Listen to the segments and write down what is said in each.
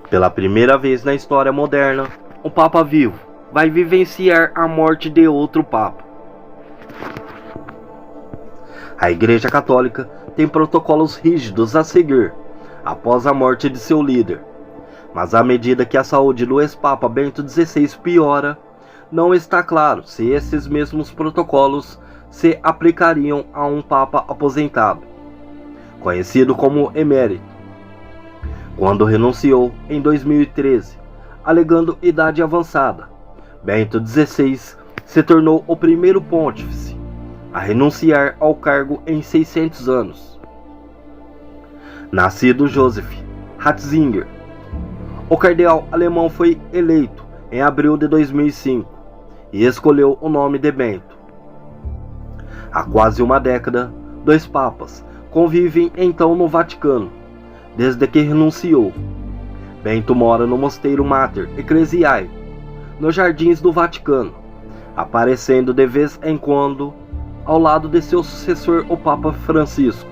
Pela primeira vez na história moderna, um Papa vivo vai vivenciar a morte de outro Papa. A Igreja Católica tem protocolos rígidos a seguir após a morte de seu líder, mas à medida que a saúde do ex-Papa Bento XVI piora, não está claro se esses mesmos protocolos se aplicariam a um Papa aposentado, conhecido como emérito, quando renunciou em 2013, alegando idade avançada. Bento XVI se tornou o primeiro pontífice a renunciar ao cargo em 600 anos. Nascido Joseph Ratzinger, o cardeal alemão foi eleito em abril de 2005 e escolheu o nome de Bento. Há quase uma década, dois papas convivem então no Vaticano, desde que renunciou. Bento mora no Mosteiro Mater Ecclesiae, nos jardins do Vaticano, aparecendo de vez em quando ao lado de seu sucessor, o Papa Francisco.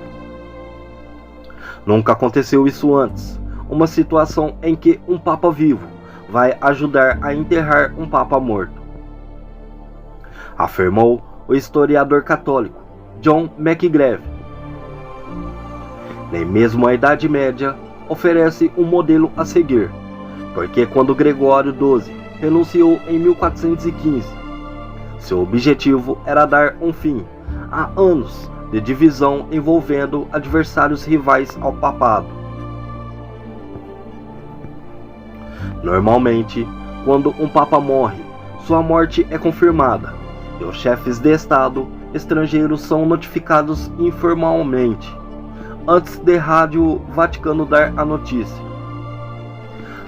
Nunca aconteceu isso antes, uma situação em que um Papa vivo vai ajudar a enterrar um Papa morto, afirmou o historiador católico John McGreevey. Nem mesmo a Idade Média oferece um modelo a seguir, porque quando Gregório XII renunciou em 1415, seu objetivo era dar um fim a anos de divisão envolvendo adversários rivais ao papado. Normalmente, quando um papa morre, sua morte é confirmada e os chefes de Estado estrangeiros são notificados informalmente, antes de Rádio Vaticano dar a notícia.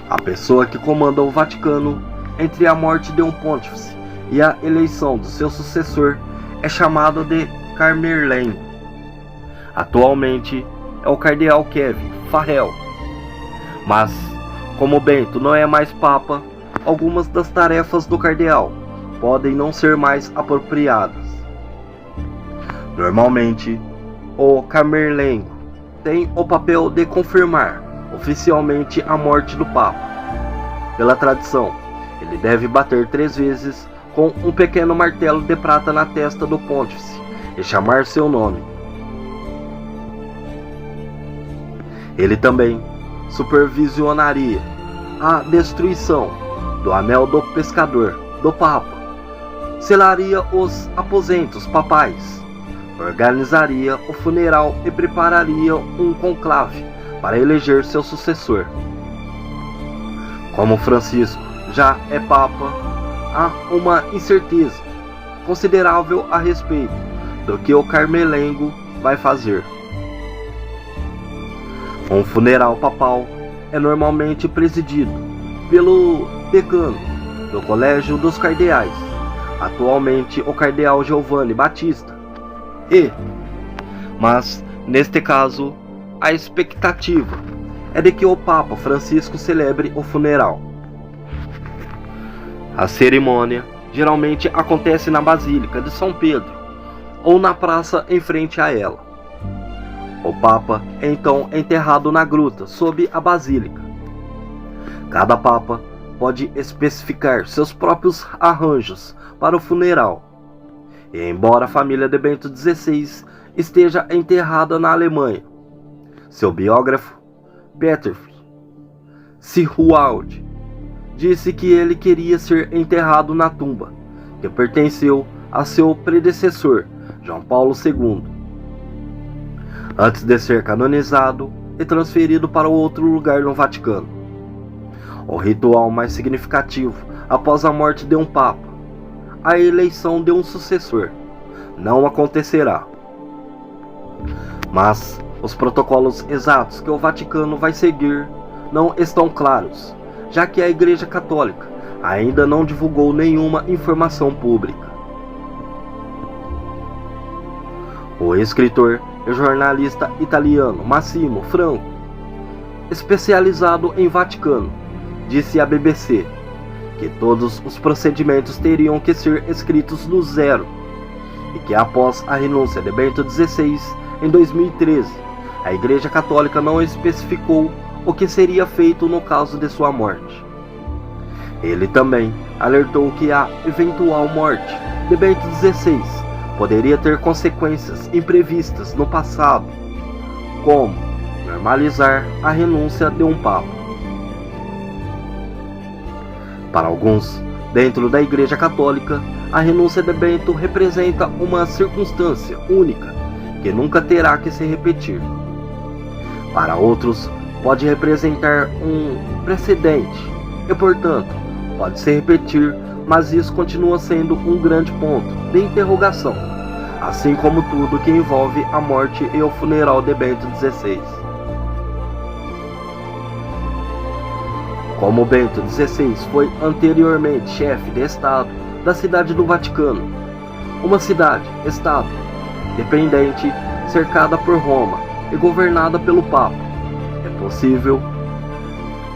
A pessoa que comanda o Vaticano entre a morte de um pontífice e a eleição do seu sucessor é chamada de Camerlengo. Atualmente é o cardeal Kevin Farrell. Mas, como Bento não é mais papa, algumas das tarefas do cardeal podem não ser mais apropriadas. Normalmente, o Camerlengo tem o papel de confirmar oficialmente a morte do papa. Pela tradição, ele deve bater 3 vezes com um pequeno martelo de prata na testa do pontífice e chamar seu nome. Ele também supervisionaria a destruição do anel do pescador do Papa, selaria os aposentos papais, organizaria o funeral e prepararia um conclave para eleger seu sucessor. Como Francisco já é Papa, há uma incerteza considerável a respeito do que o Camerlengo vai fazer. Um funeral papal é normalmente presidido pelo decano do Colégio dos Cardeais, atualmente o cardeal Giovanni Battista. Mas, neste caso, a expectativa é de que o Papa Francisco celebre o funeral. A cerimônia geralmente acontece na Basílica de São Pedro ou na praça em frente a ela. O Papa é então enterrado na gruta sob a Basílica. Cada Papa pode especificar seus próprios arranjos para o funeral. E embora a família de Bento XVI esteja enterrada na Alemanha, seu biógrafo, Peter Sihuald, disse que ele queria ser enterrado na tumba que pertenceu a seu predecessor, João Paulo II, antes de ser canonizado e transferido para outro lugar no Vaticano. O ritual mais significativo após a morte de um Papa, a eleição de um sucessor, não acontecerá. Mas os protocolos exatos que o Vaticano vai seguir não estão claros, já que a Igreja Católica ainda não divulgou nenhuma informação pública. O escritor e jornalista italiano Massimo Franco, especializado em Vaticano, disse à BBC que todos os procedimentos teriam que ser escritos do zero e que após a renúncia de Bento XVI em 2013, a Igreja Católica não especificou o que seria feito no caso de sua morte. Ele também alertou que a eventual morte de Bento XVI poderia ter consequências imprevistas no passado, como normalizar a renúncia de um papa. Para alguns, dentro da Igreja Católica, a renúncia de Bento representa uma circunstância única que nunca terá que se repetir. Para outros, pode representar um precedente e, portanto, pode se repetir, mas isso continua sendo um grande ponto de interrogação, assim como tudo que envolve a morte e o funeral de Bento XVI. Como Bento XVI foi anteriormente chefe de Estado da Cidade do Vaticano, uma cidade-estado dependente, cercada por Roma e governada pelo Papa, é possível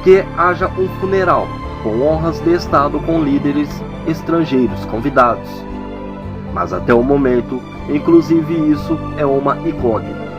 que haja um funeral com honras de Estado com líderes estrangeiros convidados. Mas até o momento, inclusive isso é uma incógnita.